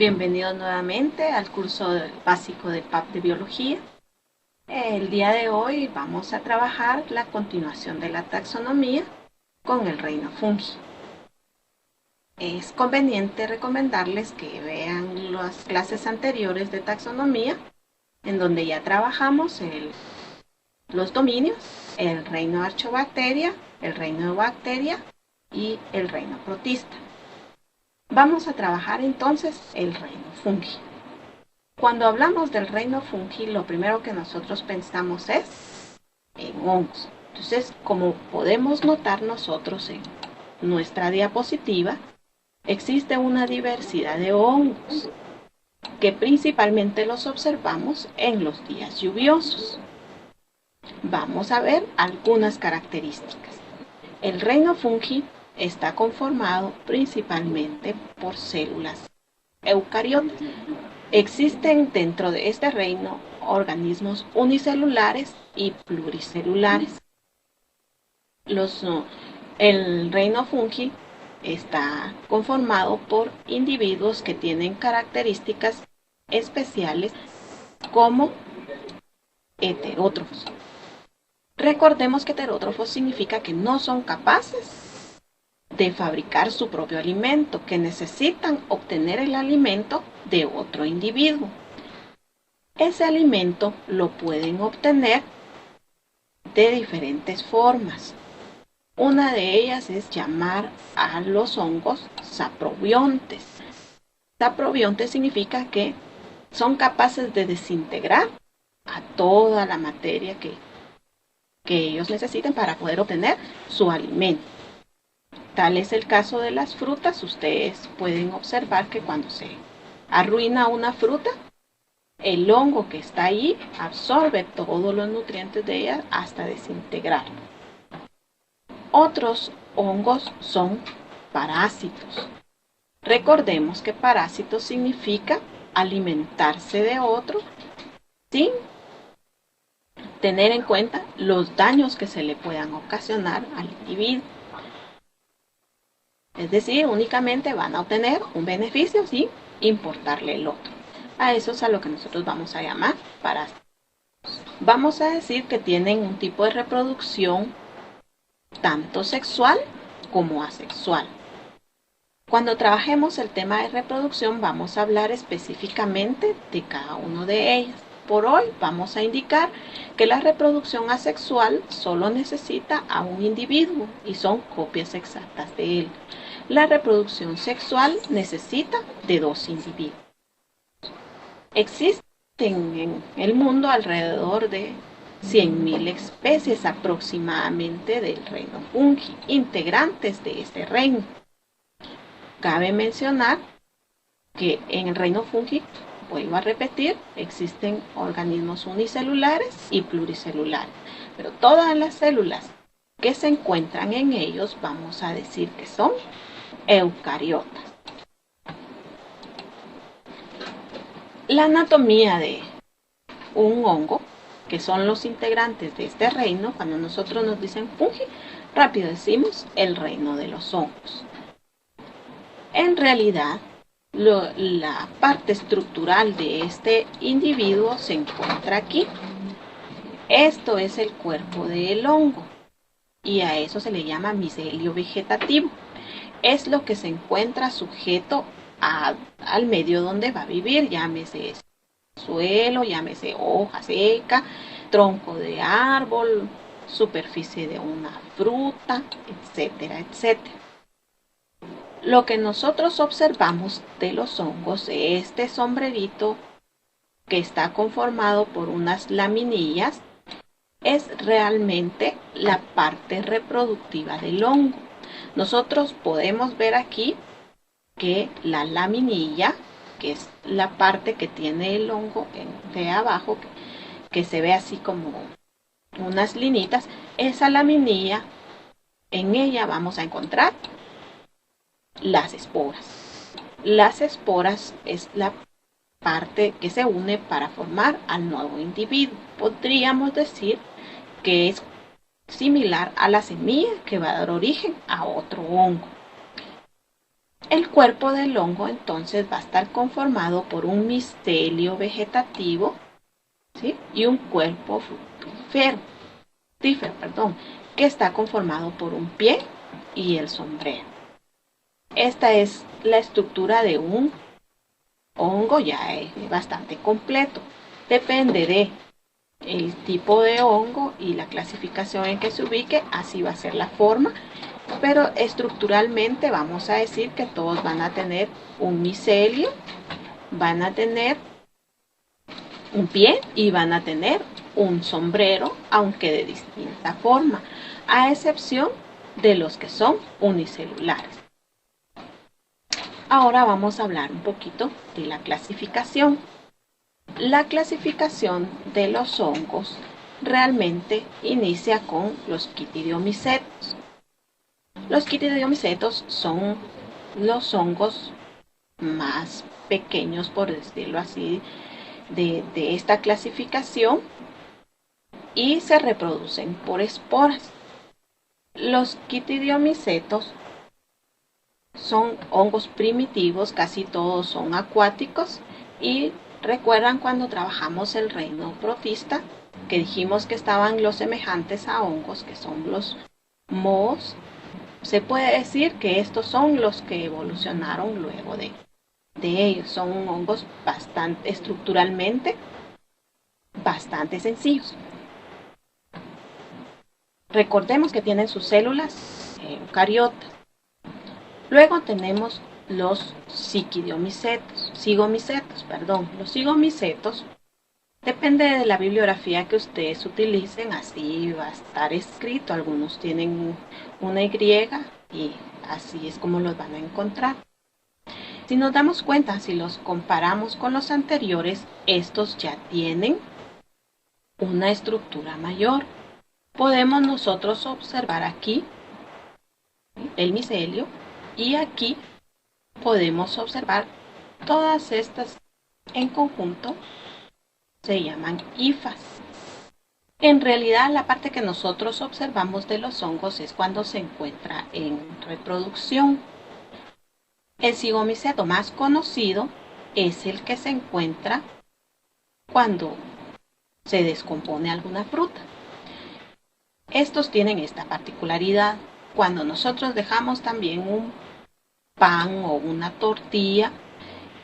Bienvenidos nuevamente al curso básico de PAP de Biología. El día de hoy vamos a trabajar la continuación de la taxonomía con el reino fungi. Es conveniente recomendarles que vean las clases anteriores de taxonomía, en donde ya trabajamos los dominios, el reino Archaeobacteria, el reino Eubacteria y el reino Protista. Vamos a trabajar entonces el reino fungi. Cuando hablamos del reino fungi, lo primero que nosotros pensamos es en hongos. Entonces, como podemos notar nosotros en nuestra diapositiva, existe una diversidad de hongos que principalmente los observamos en los días lluviosos. Vamos a ver algunas características. El reino fungi está conformado principalmente por células eucariotas. Existen dentro de este reino organismos unicelulares y pluricelulares. El reino fungi está conformado por individuos que tienen características especiales como heterótrofos. Recordemos que heterótrofos significa que no son capaces de fabricar su propio alimento, que necesitan obtener el alimento de otro individuo. Ese alimento lo pueden obtener de diferentes formas. Una de ellas es llamar a los hongos saprobiontes. Saprobiontes significa que son capaces de desintegrar a toda la materia que ellos necesiten para poder obtener su alimento. Tal es el caso de las frutas. Ustedes pueden observar que cuando se arruina una fruta, el hongo que está ahí absorbe todos los nutrientes de ella hasta desintegrarlo. Otros hongos son parásitos. Recordemos que parásito significa alimentarse de otro sin tener en cuenta los daños que se le puedan ocasionar al individuo. Es decir, únicamente van a obtener un beneficio sin importarle el otro. A eso es a lo que nosotros vamos a llamar parásitos. Vamos a decir que tienen un tipo de reproducción tanto sexual como asexual. Cuando trabajemos el tema de reproducción vamos a hablar específicamente de cada uno de ellas. Por hoy vamos a indicar que la reproducción asexual solo necesita a un individuo y son copias exactas de él. La reproducción sexual necesita de dos individuos. Existen en el mundo alrededor de 100.000 especies aproximadamente del reino fungi, integrantes de este reino. Cabe mencionar que en el reino fungi, vuelvo a repetir, existen organismos unicelulares y pluricelulares, pero todas las células que se encuentran en ellos vamos a decir que son eucariotas. La anatomía de un hongo, que son los integrantes de este reino, cuando nosotros nos dicen fungi, rápido decimos el reino de los hongos. En realidad, la parte estructural de este individuo se encuentra aquí. Esto es el cuerpo del hongo y a eso se le llama micelio vegetativo. Es lo que se encuentra sujeto al medio donde va a vivir, llámese suelo, llámese hoja seca, tronco de árbol, superficie de una fruta, etcétera, etcétera. Lo que nosotros observamos de los hongos es este sombrerito que está conformado por unas laminillas, es realmente la parte reproductiva del hongo. Nosotros podemos ver aquí que la laminilla, que es la parte que tiene el hongo de abajo, que se ve así como unas linitas, esa laminilla, en ella vamos a encontrar las esporas. Las esporas es la parte que se une para formar al nuevo individuo. Podríamos decir que es similar a la semilla que va a dar origen a otro hongo. El cuerpo del hongo entonces va a estar conformado por un micelio vegetativo, ¿sí? Y un cuerpo fructífero, que está conformado por un pie y el sombrero. Esta es la estructura de un hongo, ya es bastante completo. Depende de el tipo de hongo y la clasificación en que se ubique, así va a ser la forma, pero estructuralmente vamos a decir que todos van a tener un micelio, van a tener un pie y van a tener un sombrero, aunque de distinta forma, a excepción de los que son unicelulares. Ahora vamos a hablar un poquito de la clasificación. La clasificación de los hongos realmente inicia con los quitidiomicetos. Los quitidiomicetos son los hongos más pequeños, por decirlo así, de esta clasificación, y se reproducen por esporas. Los quitidiomicetos son hongos primitivos, casi todos son acuáticos, y recuerdan cuando trabajamos el reino protista que dijimos que estaban los semejantes a hongos, que son los mohos. Se puede decir que estos son los que evolucionaron luego de ellos. Son hongos estructuralmente bastante sencillos. Recordemos que tienen sus células eucariotas. Luego tenemos los cigomicetos. Los cigomicetos, depende de la bibliografía que ustedes utilicen, así va a estar escrito. Algunos tienen una Y y así es como los van a encontrar. Si nos damos cuenta, si los comparamos con los anteriores, estos ya tienen una estructura mayor. Podemos nosotros observar aquí el micelio, y aquí podemos observar todas estas en conjunto, se llaman hifas. En realidad, la parte que nosotros observamos de los hongos es cuando se encuentra en reproducción. El cigomiceto más conocido es el que se encuentra cuando se descompone alguna fruta. Estos tienen esta particularidad. Cuando nosotros dejamos también un pan o una tortilla,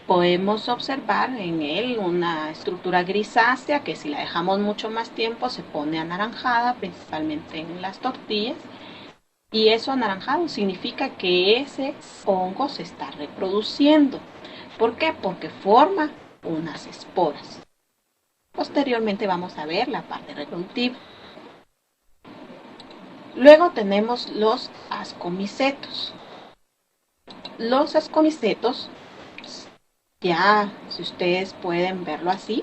podemos observar en él una estructura grisácea que si la dejamos mucho más tiempo se pone anaranjada, principalmente en las tortillas. Y eso anaranjado significa que ese hongo se está reproduciendo. ¿Por qué? Porque forma unas esporas. Posteriormente vamos a ver la parte reproductiva. Luego tenemos los ascomicetos. Los ascomicetos, ya si ustedes pueden verlo así,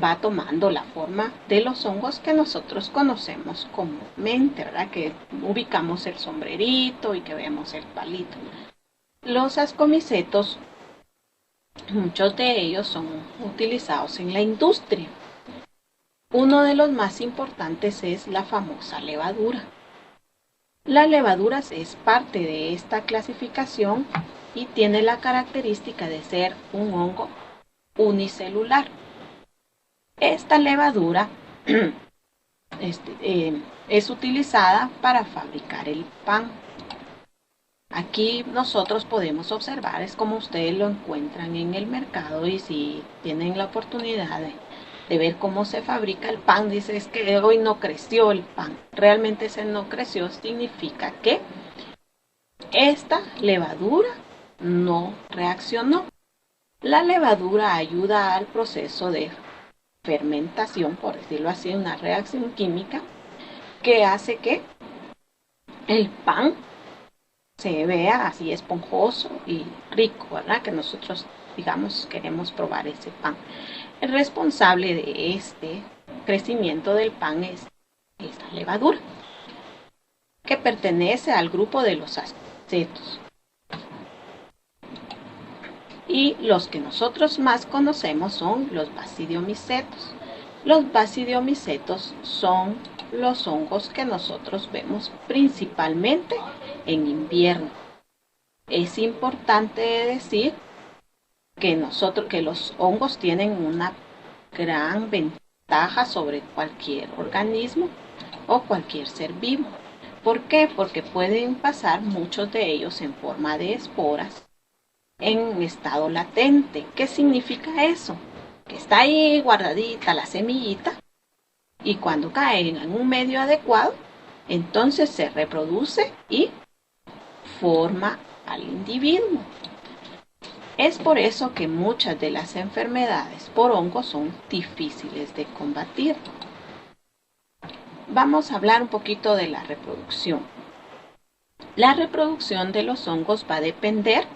va tomando la forma de los hongos que nosotros conocemos comúnmente, ¿verdad? Que ubicamos el sombrerito y que vemos el palito. Los ascomicetos, muchos de ellos son utilizados en la industria. Uno de los más importantes es la famosa levadura. La levadura es parte de esta clasificación y tiene la característica de ser un hongo unicelular. Esta levadura es utilizada para fabricar el pan. Aquí nosotros podemos observar, es como ustedes lo encuentran en el mercado, y si tienen la oportunidad de ver cómo se fabrica el pan, dice es que hoy no creció el pan. Realmente ese no creció significa que esta levadura no reaccionó. La levadura ayuda al proceso de fermentación, por decirlo así, una reacción química que hace que el pan se vea así esponjoso y rico, ¿verdad? Que nosotros, digamos, queremos probar ese pan. El responsable de este crecimiento del pan es esta levadura, que pertenece al grupo de los ascomicetos. Y los que nosotros más conocemos son los basidiomicetos. Los basidiomicetos son los hongos que nosotros vemos principalmente en invierno. Es importante decir que los hongos tienen una gran ventaja sobre cualquier organismo o cualquier ser vivo. ¿Por qué? Porque pueden pasar muchos de ellos en forma de esporas en estado latente. ¿Qué significa eso? Que está ahí guardadita la semillita y cuando cae en un medio adecuado, entonces se reproduce y forma al individuo. Es por eso que muchas de las enfermedades por hongos son difíciles de combatir. Vamos a hablar un poquito de la reproducción. La reproducción de los hongos va a depender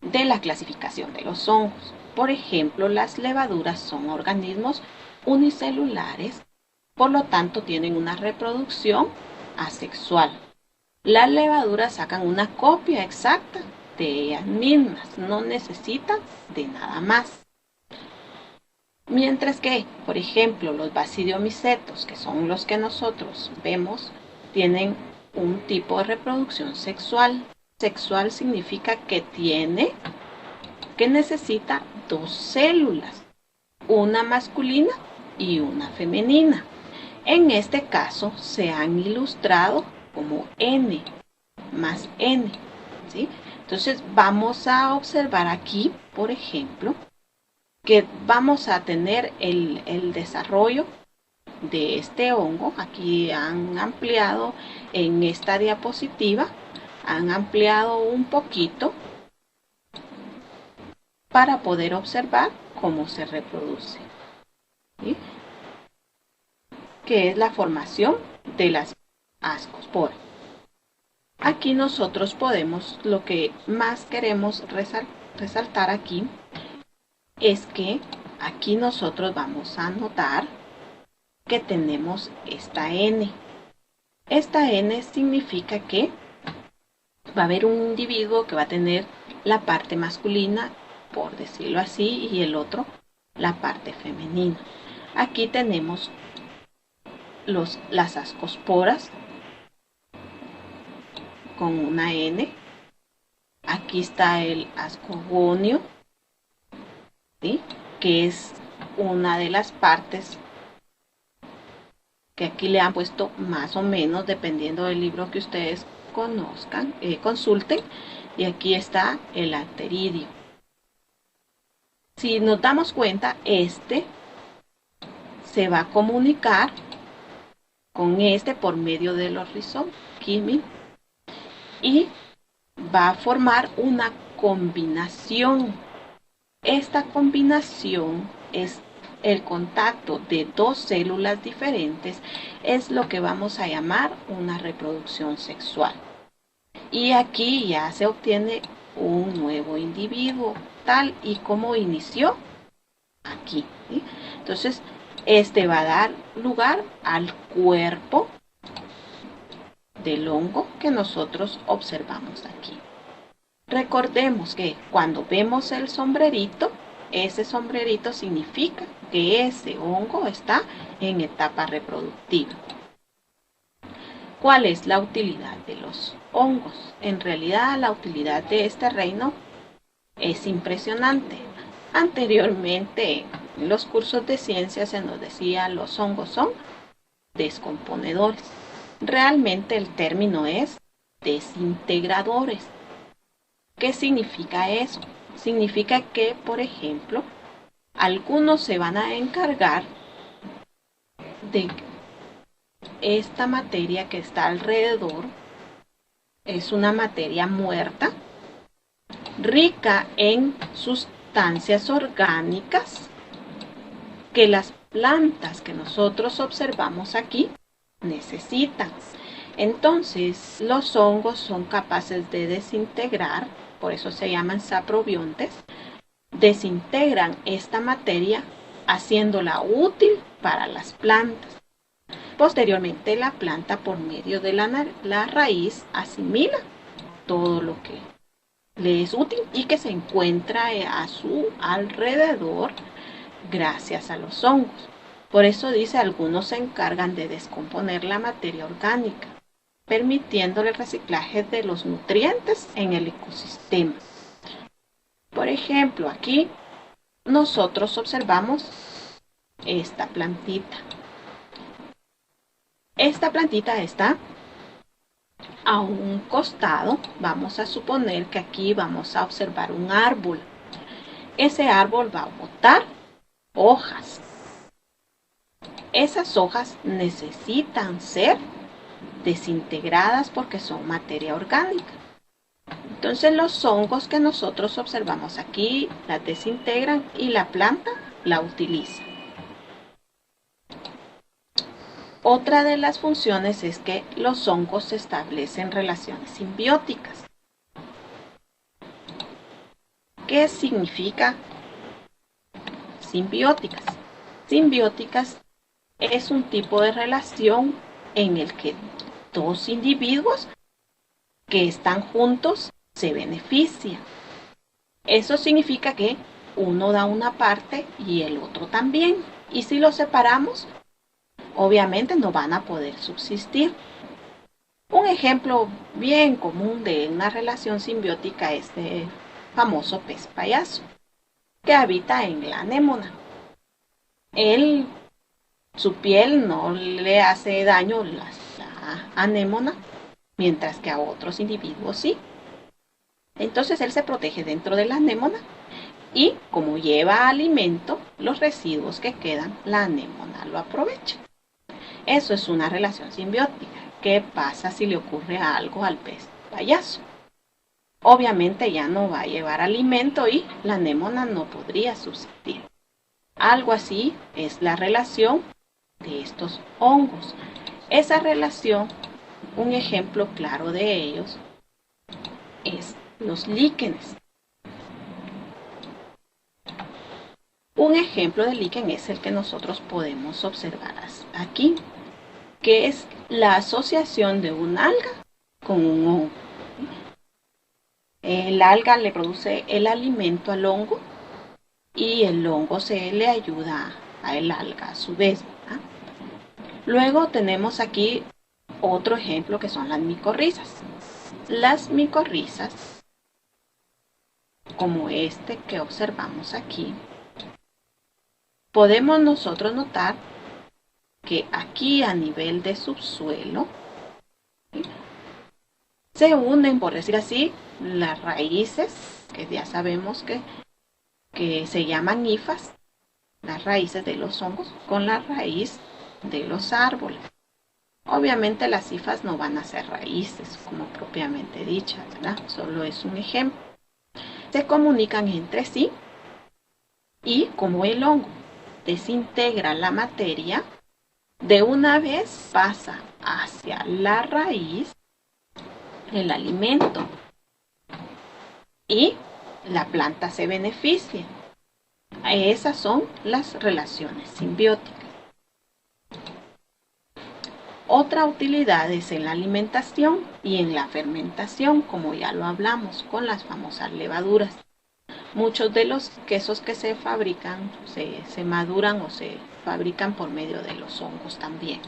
de la clasificación de los hongos. Por ejemplo, las levaduras son organismos unicelulares, por lo tanto tienen una reproducción asexual. Las levaduras sacan una copia exacta de ellas mismas, no necesitan de nada más. Mientras que, por ejemplo, los basidiomicetos, que son los que nosotros vemos, tienen un tipo de reproducción sexual. Sexual significa que necesita dos células, una masculina y una femenina. En este caso se han ilustrado como N más N, ¿sí? Entonces vamos a observar aquí, por ejemplo, que vamos a tener el desarrollo de este hongo. Aquí han ampliado en esta diapositiva, han ampliado un poquito para poder observar cómo se reproduce, ¿sí? Que es la formación de las ascosporas. Aquí nosotros podemos, lo que más queremos resaltar aquí, es que aquí nosotros vamos a notar que tenemos esta N. Esta N significa que va a haber un individuo que va a tener la parte masculina, por decirlo así, y el otro la parte femenina. Aquí tenemos las ascosporas con una N. Aquí está el ascogonio, ¿sí? Que es una de las partes que aquí le han puesto más o menos, dependiendo del libro que ustedes consulten. Y aquí está el anteridio. Si nos damos cuenta, este se va a comunicar con este por medio de los rizomas y va a formar una combinación. Esta combinación es el contacto de dos células diferentes, es lo que vamos a llamar una reproducción sexual. Y aquí ya se obtiene un nuevo individuo, tal y como inició aquí, ¿sí? Entonces, este va a dar lugar al cuerpo del hongo que nosotros observamos aquí. Recordemos que cuando vemos el sombrerito, ese sombrerito significa que ese hongo está en etapa reproductiva. ¿Cuál es la utilidad de los hongos? En realidad, la utilidad de este reino es impresionante. Anteriormente, en los cursos de ciencia se nos decía los hongos son descomponedores. Realmente el término es desintegradores. ¿Qué significa eso? Significa que, por ejemplo, algunos se van a encargar de esta materia que está alrededor. Es una materia muerta, rica en sustancias orgánicas que las plantas que nosotros observamos aquí necesitan. Entonces, los hongos son capaces de desintegrar, por eso se llaman saprobiontes, desintegran esta materia haciéndola útil para las plantas. Posteriormente, la planta, por medio de la raíz, asimila todo lo que le es útil y que se encuentra a su alrededor gracias a los hongos. Por eso dice, algunos se encargan de descomponer la materia orgánica. permitiéndole el reciclaje de los nutrientes en el ecosistema. Por ejemplo, aquí nosotros observamos esta plantita. Esta plantita está a un costado. Vamos a suponer que aquí vamos a observar un árbol. Ese árbol va a botar hojas. Esas hojas necesitan ser desintegradas porque son materia orgánica. Entonces los hongos que nosotros observamos aquí las desintegran y la planta la utiliza. Otra de las funciones es que los hongos establecen relaciones simbióticas. ¿Qué significa simbióticas? Simbióticas es un tipo de relación en el que dos individuos que están juntos se benefician. Eso significa que uno da una parte y el otro también. Y si los separamos, obviamente no van a poder subsistir. Un ejemplo bien común de una relación simbiótica es el famoso pez payaso, que habita en la anémona. Su piel no le hace daño la anémona, mientras que a otros individuos sí. Entonces él se protege dentro de la anémona y como lleva alimento, los residuos que quedan, la anémona lo aprovecha. Eso es una relación simbiótica. ¿Qué pasa si le ocurre algo al pez payaso? Obviamente ya no va a llevar alimento y la anémona no podría subsistir. Algo así es la relación de estos hongos. Esa relación, un ejemplo claro de ellos, es los líquenes. Un ejemplo de líquen es el que nosotros podemos observar aquí, que es la asociación de un alga con un hongo. El alga le produce el alimento al hongo y el hongo se le ayuda al alga a su vez, ¿verdad? Luego tenemos aquí otro ejemplo que son las micorrizas. Las micorrizas, como este que observamos aquí, podemos nosotros notar que aquí a nivel de subsuelo se unen, por decir así, las raíces, que ya sabemos que se llaman hifas, las raíces de los hongos, con la raíz de los árboles. Obviamente las hifas no van a ser raíces, como propiamente dichas, ¿verdad? Solo es un ejemplo. Se comunican entre sí y como el hongo desintegra la materia, de una vez pasa hacia la raíz el alimento y la planta se beneficia. Esas son las relaciones simbióticas. Otra utilidad es en la alimentación y en la fermentación, como ya lo hablamos con las famosas levaduras. Muchos de los quesos que se fabrican se maduran o se fabrican por medio de los hongos también.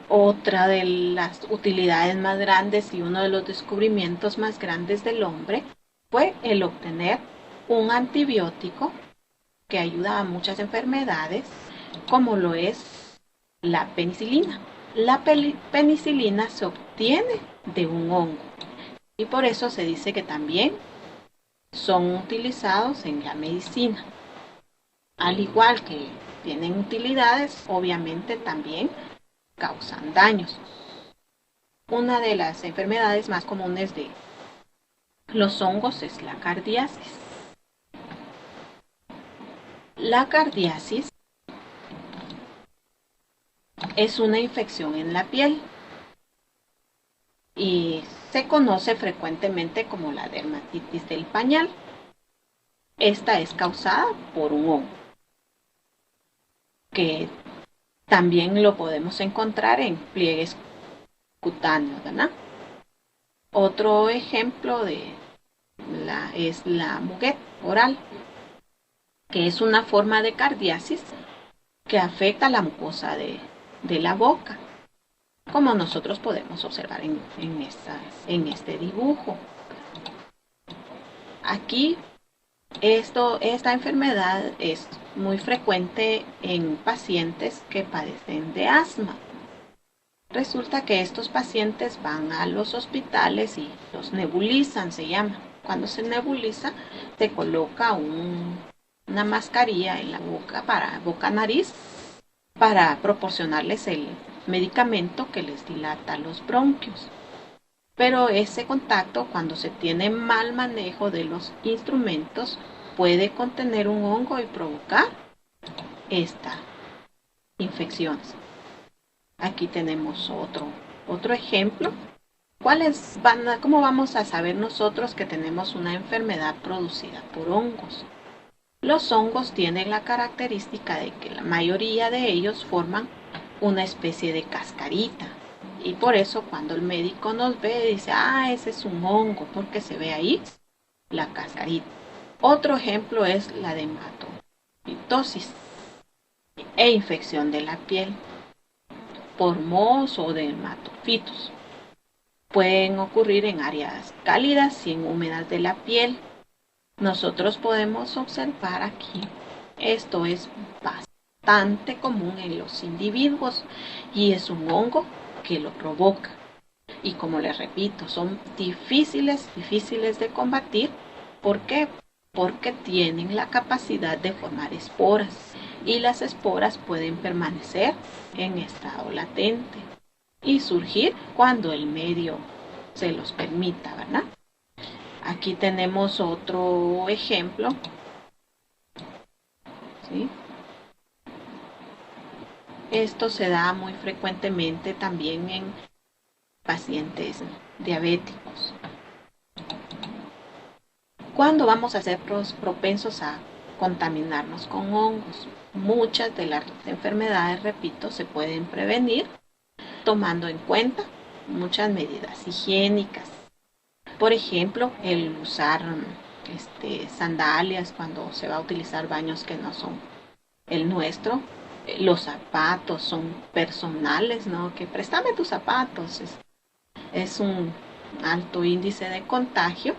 Otra de las utilidades más grandes y uno de los descubrimientos más grandes del hombre fue el obtener un antibiótico que ayuda a muchas enfermedades, como lo es la penicilina. La penicilina se obtiene de un hongo y por eso se dice que también son utilizados en la medicina. Al igual que tienen utilidades, obviamente también causan daños. Una de las enfermedades más comunes de los hongos es la cardiasis. La cardiasis es una infección en la piel y se conoce frecuentemente como la dermatitis del pañal. Esta es causada por un hongo, que también lo podemos encontrar en pliegues cutáneos, ¿verdad? Otro ejemplo es la muguet oral, que es una forma de cardiasis que afecta la mucosa de la boca. como nosotros podemos observar en este dibujo. Aquí esta enfermedad es muy frecuente en pacientes que padecen de asma. Resulta que estos pacientes van a los hospitales y los nebulizan, se llama. Cuando se nebuliza, se coloca una mascarilla en la boca, boca-nariz, para proporcionarles el medicamento que les dilata los bronquios. Pero ese contacto, cuando se tiene mal manejo de los instrumentos, puede contener un hongo y provocar esta infección. Aquí tenemos otro ejemplo. ¿Cómo vamos a saber nosotros que tenemos una enfermedad producida por hongos? Los hongos tienen la característica de que la mayoría de ellos forman una especie de cascarita. Y por eso cuando el médico nos ve, dice, ese es un hongo, porque se ve ahí la cascarita. Otro ejemplo es la dermatopitosis e infección de la piel por mohos o dermatofitos. Pueden ocurrir en áreas cálidas y en húmedas de la piel. Nosotros podemos observar aquí, esto es bastante común en los individuos y es un hongo que lo provoca. Y como les repito, son difíciles de combatir. ¿Por qué? Porque tienen la capacidad de formar esporas y las esporas pueden permanecer en estado latente y surgir cuando el medio se los permita, ¿verdad? Aquí tenemos otro ejemplo. ¿Sí? Esto se da muy frecuentemente también en pacientes diabéticos. ¿Cuándo vamos a ser propensos a contaminarnos con hongos? Muchas de las enfermedades, repito, se pueden prevenir tomando en cuenta muchas medidas higiénicas. Por ejemplo, el usar sandalias cuando se va a utilizar baños que no son el nuestro. Los zapatos son personales, ¿no? Que préstame tus zapatos. Es un alto índice de contagio.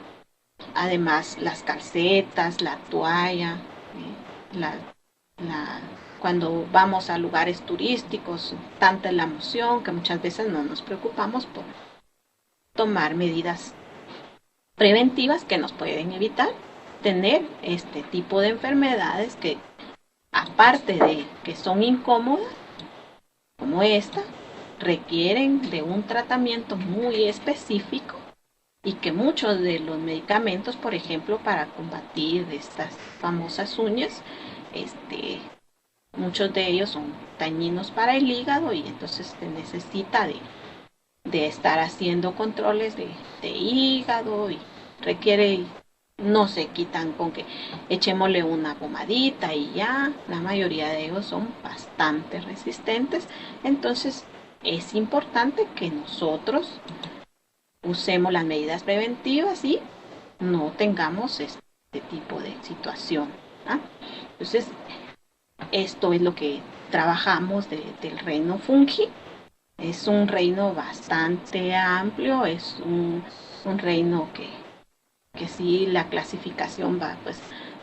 Además, las calcetas, la toalla, cuando vamos a lugares turísticos, tanta es la emoción que muchas veces no nos preocupamos por tomar medidas preventivas que nos pueden evitar tener este tipo de enfermedades que, aparte de que son incómodas, como esta, requieren de un tratamiento muy específico y que muchos de los medicamentos, por ejemplo, para combatir estas famosas uñas, muchos de ellos son dañinos para el hígado y entonces se necesita de estar haciendo controles de hígado y requiere, no se quitan con que echémosle una pomadita y ya. La mayoría de ellos son bastante resistentes, entonces es importante que nosotros usemos las medidas preventivas y no tengamos este tipo de situación, ¿ah? Entonces, esto es lo que trabajamos del reino fungi. Es un reino bastante amplio, es un reino que sí, la clasificación va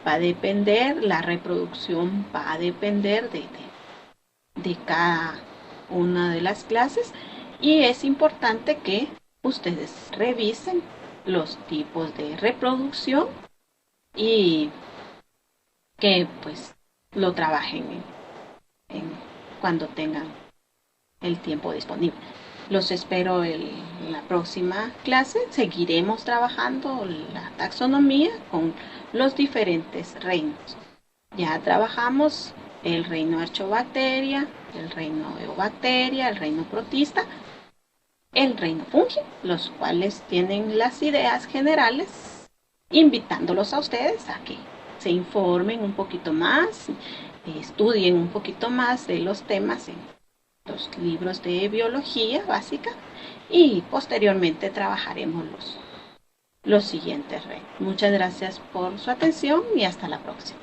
a depender, la reproducción va a depender de cada una de las clases y es importante que ustedes revisen los tipos de reproducción y que pues lo trabajen cuando tengan el tiempo disponible. Los espero en la próxima clase. Seguiremos trabajando la taxonomía con los diferentes reinos. Ya trabajamos el reino Archaeobacteria, el reino Eubacteria, el reino Protista, el reino Fungi, los cuales tienen las ideas generales, invitándolos a ustedes a que se informen un poquito más, estudien un poquito más de los temas en los libros de biología básica y posteriormente trabajaremos los siguientes reinos. Muchas gracias por su atención y hasta la próxima.